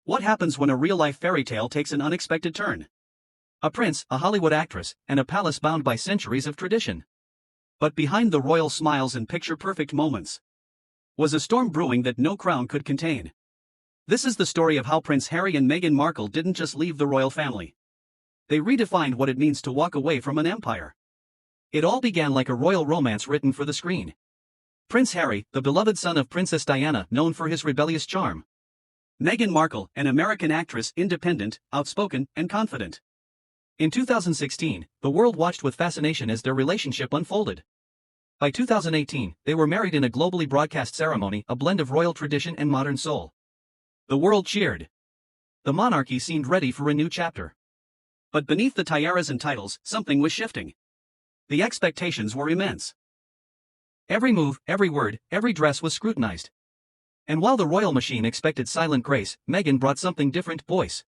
What happens when a real-life fairy tale takes an unexpected turn? A prince, a Hollywood actress, and a palace bound by centuries of tradition. But behind the royal smiles and picture-perfect moments was a storm brewing that no crown could contain. This is the story of how Prince Harry and Meghan Markle didn't just leave the royal family. They redefined what it means to walk away from an empire. It all began like a royal romance written for the screen. Prince Harry, the beloved son of Princess Diana, known for his rebellious charm. Meghan Markle, an American actress, independent, outspoken, and confident. In 2016, the world watched with fascination as their relationship unfolded. By 2018, they were married in a globally broadcast ceremony, a blend of royal tradition and modern soul. The world cheered. The monarchy seemed ready for a new chapter. But beneath the tiaras and titles, something was shifting. The expectations were immense. Every move, every word, every dress was scrutinized. And while the royal machine expected silent grace, Meghan brought something different: voice.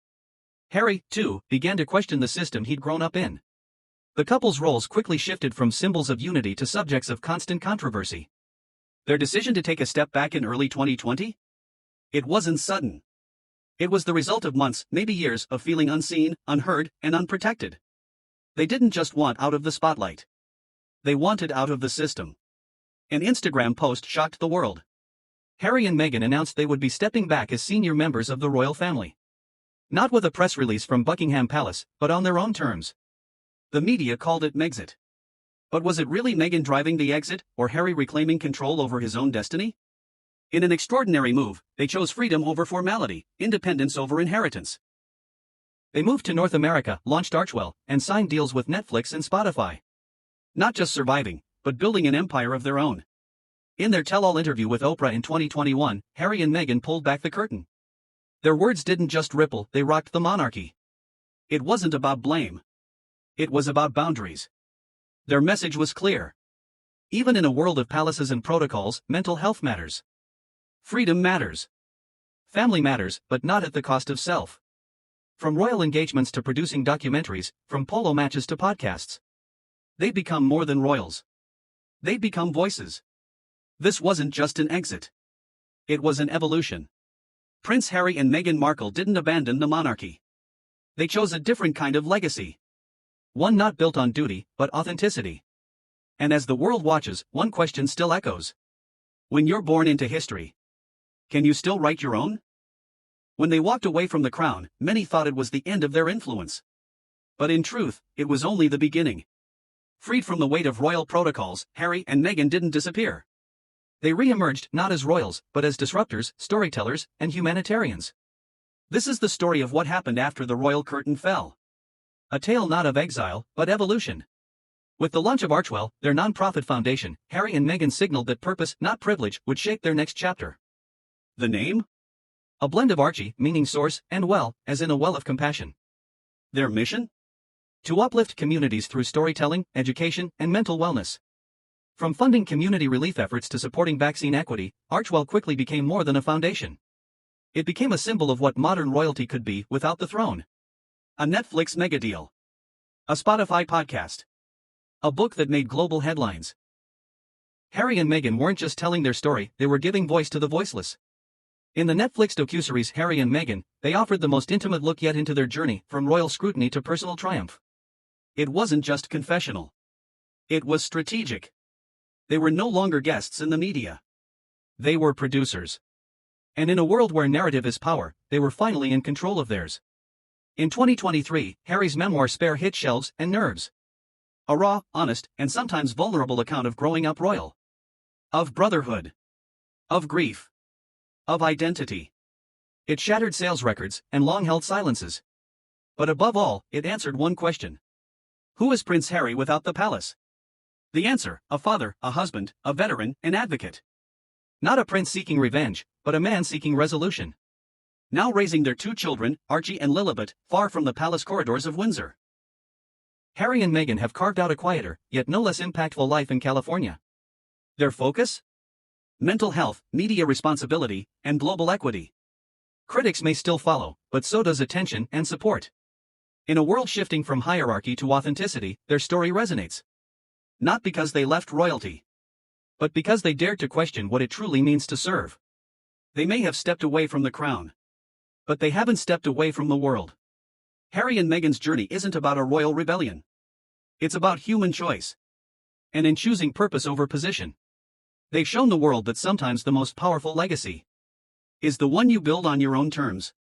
Harry, too, began to question the system he'd grown up in. The couple's roles quickly shifted from symbols of unity to subjects of constant controversy. Their decision to take a step back in early 2020? It wasn't sudden. It was the result of months, maybe years, of feeling unseen, unheard, and unprotected. They didn't just want out of the spotlight. They wanted out of the system. An Instagram post shocked the world. Harry and Meghan announced they would be stepping back as senior members of the royal family. Not with a press release from Buckingham Palace, but on their own terms. The media called it Megxit. But was it really Meghan driving the exit, or Harry reclaiming control over his own destiny? In an extraordinary move, they chose freedom over formality, independence over inheritance. They moved to North America, launched Archewell, and signed deals with Netflix and Spotify. Not just surviving, but building an empire of their own. In their tell-all interview with Oprah in 2021, Harry and Meghan pulled back the curtain. Their words didn't just ripple, they rocked the monarchy. It wasn't about blame. It was about boundaries. Their message was clear. Even in a world of palaces and protocols, mental health matters. Freedom matters. Family matters, but not at the cost of self. From royal engagements to producing documentaries, from polo matches to podcasts. They've become more than royals. They've become voices. This wasn't just an exit. It was an evolution. Prince Harry and Meghan Markle didn't abandon the monarchy. They chose a different kind of legacy. One not built on duty, but authenticity. And as the world watches, one question still echoes. When you're born into history, can you still write your own? When they walked away from the crown, many thought it was the end of their influence. But in truth, it was only the beginning. Freed from the weight of royal protocols, Harry and Meghan didn't disappear. They re-emerged not as royals, but as disruptors, storytellers, and humanitarians. This is the story of what happened after the royal curtain fell. A tale not of exile, but evolution. With the launch of Archewell, their non-profit foundation, Harry and Meghan signaled that purpose, not privilege, would shape their next chapter. The name? A blend of Archie, meaning source, and well, as in a well of compassion. Their mission? To uplift communities through storytelling, education, and mental wellness. From funding community relief efforts to supporting vaccine equity, Archewell quickly became more than a foundation. It became a symbol of what modern royalty could be without the throne. A Netflix mega deal. A Spotify podcast. A book that made global headlines. Harry and Meghan weren't just telling their story, they were giving voice to the voiceless. In the Netflix docuseries Harry and Meghan, they offered the most intimate look yet into their journey, from royal scrutiny to personal triumph. It wasn't just confessional. It was strategic. They were no longer guests in the media. They were producers. And in a world where narrative is power, they were finally in control of theirs. In 2023, Harry's memoir Spare hit shelves and nerves. A raw, honest, and sometimes vulnerable account of growing up royal. Of brotherhood. Of grief. Of identity. It shattered sales records and long-held silences. But above all, it answered one question. Who is Prince Harry without the palace? The answer: a father, a husband, a veteran, an advocate. Not a prince seeking revenge, but a man seeking resolution. Now raising their two children, Archie and Lilibet, far from the palace corridors of Windsor. Harry and Meghan have carved out a quieter, yet no less impactful life in California. Their focus? Mental health, media responsibility, and global equity. Critics may still follow, but so does attention and support. In a world shifting from hierarchy to authenticity, their story resonates. Not because they left royalty, but because they dared to question what it truly means to serve. They may have stepped away from the crown, But they haven't stepped away from the world. Harry and Meghan's journey isn't about a royal rebellion. It's about human choice. And in choosing purpose over position, they've shown the world that sometimes the most powerful legacy is the one you build on your own terms.